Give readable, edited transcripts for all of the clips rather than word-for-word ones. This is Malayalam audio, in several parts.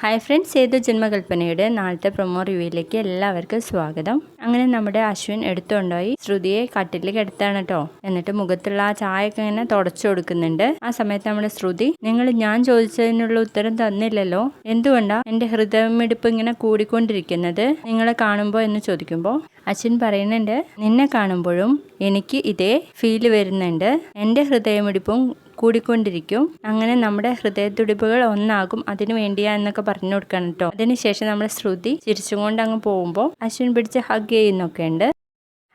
ഹായ് ഫ്രണ്ട്സ്, സേതു ജന്മകൽപ്പനയുടെ നാളത്തെ പ്രൊമോ റിവ്യൂയിലേക്ക് എല്ലാവർക്കും സ്വാഗതം. അങ്ങനെ നമ്മുടെ അശ്വിൻ എടുത്തുകൊണ്ടുപോയി ശ്രുതിയെ കട്ടിലിൽ കിടത്താണ് കേട്ടോ. എന്നിട്ട് മുഖത്തുള്ള ആ ചായയൊക്കെ ഇങ്ങനെ തുടച്ചു കൊടുക്കുന്നുണ്ട്. ആ സമയത്ത് നമ്മുടെ ശ്രുതി, നിങ്ങൾ ഞാൻ ചോദിച്ചതിനുള്ള ഉത്തരം തന്നില്ലല്ലോ, എന്തുകൊണ്ടാ എൻ്റെ ഹൃദയമിടിപ്പ് ഇങ്ങനെ കൂടിക്കൊണ്ടിരിക്കുന്നത് നിങ്ങളെ കാണുമ്പോൾ എന്ന് ചോദിക്കുമ്പോൾ അശ്വിൻ പറയുന്നുണ്ട്, നിന്നെ കാണുമ്പോഴും എനിക്ക് ഇതേ ഫീല് വരുന്നുണ്ട്, എൻ്റെ ഹൃദയമിടിപ്പും കൂടിക്കൊണ്ടിരിക്കും, അങ്ങനെ നമ്മുടെ ഹൃദയത്തുടിപ്പുകൾ ഒന്നാകും, അതിനു വേണ്ടിയാ എന്നൊക്കെ പറഞ്ഞു കൊടുക്കണം കേട്ടോ. അതിനുശേഷം നമ്മുടെ ശ്രുതി ചിരിച്ചുകൊണ്ട് അങ്ങ് പോകുമ്പോൾ അശ്വിൻ പിടിച്ച് ഹഗ് ചെയ്യുന്നൊക്കെ ഉണ്ട്.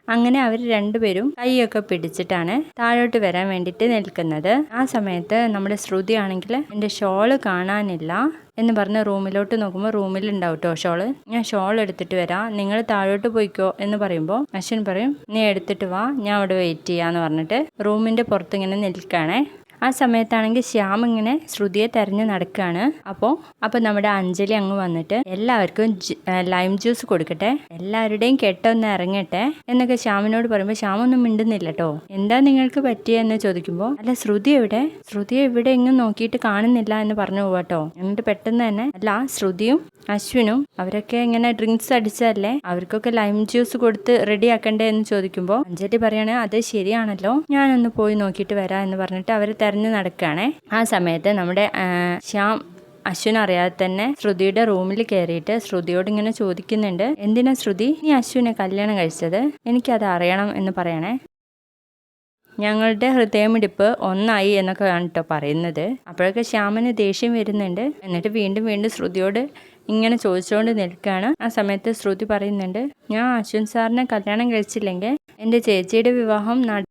അങ്ങനെ അവർ രണ്ടുപേരും കൈയൊക്കെ പിടിച്ചിട്ടാണ് താഴോട്ട് വരാൻ വേണ്ടിയിട്ട് നിൽക്കുന്നത്. ആ സമയത്ത് നമ്മുടെ ശ്രുതി ആണെങ്കിൽ എൻ്റെ ഷോള് കാണാനില്ല എന്ന് പറഞ്ഞ് റൂമിലോട്ട് നോക്കുമ്പോൾ റൂമിലുണ്ടാവും കേട്ടോ ഷോള്. ഞാൻ ഷോൾ എടുത്തിട്ട് വരാം, നിങ്ങൾ താഴോട്ട് പോയിക്കോ എന്ന് പറയുമ്പോൾ അശ്വിൻ പറയും, നീ എടുത്തിട്ട് വാ, ഞാൻ അവിടെ വെയിറ്റ് ചെയ്യാന്ന് പറഞ്ഞിട്ട് റൂമിൻ്റെ പുറത്ത് ഇങ്ങനെ നിൽക്കുകയാണേ. ആ സമയത്താണെങ്കിൽ ശ്യാം ഇങ്ങനെ ശ്രുതിയെ തെരഞ്ഞു നടക്കുകയാണ്. അപ്പോൾ നമ്മുടെ അഞ്ജലി അങ്ങ് വന്നിട്ട് എല്ലാവർക്കും ലൈം ജ്യൂസ് കൊടുക്കട്ടെ, എല്ലാവരുടെയും കെട്ടൊന്ന് ഇറങ്ങട്ടെ എന്നൊക്കെ ശ്യാമിനോട് പറയുമ്പോൾ ശ്യാമൊന്നും മിണ്ടുന്നില്ല കേട്ടോ. എന്താ നിങ്ങൾക്ക് പറ്റിയെന്ന് ചോദിക്കുമ്പോൾ, അല്ല ശ്രുതിയെ ഇവിടെ എങ്ങും നോക്കിയിട്ട് കാണുന്നില്ല എന്ന് പറഞ്ഞു പോവാട്ടോ. എന്നിട്ട് പെട്ടെന്ന് തന്നെ, അല്ല ശ്രുതിയും അശ്വിനും അവരൊക്കെ ഇങ്ങനെ ഡ്രിങ്ക്സ് അടിച്ചതല്ലേ, അവർക്കൊക്കെ ലൈം ജ്യൂസ് കൊടുത്ത് റെഡി ആക്കണ്ടേ എന്ന് ചോദിക്കുമ്പോൾ അഞ്ജലി പറയണേ, അത് ശരിയാണല്ലോ, ഞാനൊന്ന് പോയി നോക്കിയിട്ട് വരാം എന്ന് പറഞ്ഞിട്ട് അവർ തെരഞ്ഞു നടക്കുകയാണേ. ആ സമയത്ത് നമ്മുടെ ശ്യാം അശ്വിൻ അറിയാതെ തന്നെ ശ്രുതിയുടെ റൂമിൽ കയറിയിട്ട് ശ്രുതിയോട് ഇങ്ങനെ ചോദിക്കുന്നുണ്ട്, എന്തിനാ ശ്രുതി നീ അശ്വിനെ കല്യാണം കഴിച്ചത്, എനിക്കത് അറിയണം എന്ന് പറയണേ. ഞങ്ങളുടെ ഹൃദയമിടിപ്പ് ഒന്നായി എന്നൊക്കെ ആണ് കേട്ടോ പറയുന്നത്. അപ്പോഴൊക്കെ ശ്യാമിന് ദേഷ്യം വരുന്നുണ്ട്. എന്നിട്ട് വീണ്ടും ശ്രുതിയോട് ഇങ്ങനെ ചോദിച്ചുകൊണ്ട് നിൽക്കുകയാണ്. ആ സമയത്ത് ശ്രുതി പറയുന്നുണ്ട്, ഞാൻ അശ്വിൻ സാറിനെ കല്യാണം കഴിച്ചില്ലെങ്കിൽ എൻ്റെ ചേച്ചിയുടെ വിവാഹം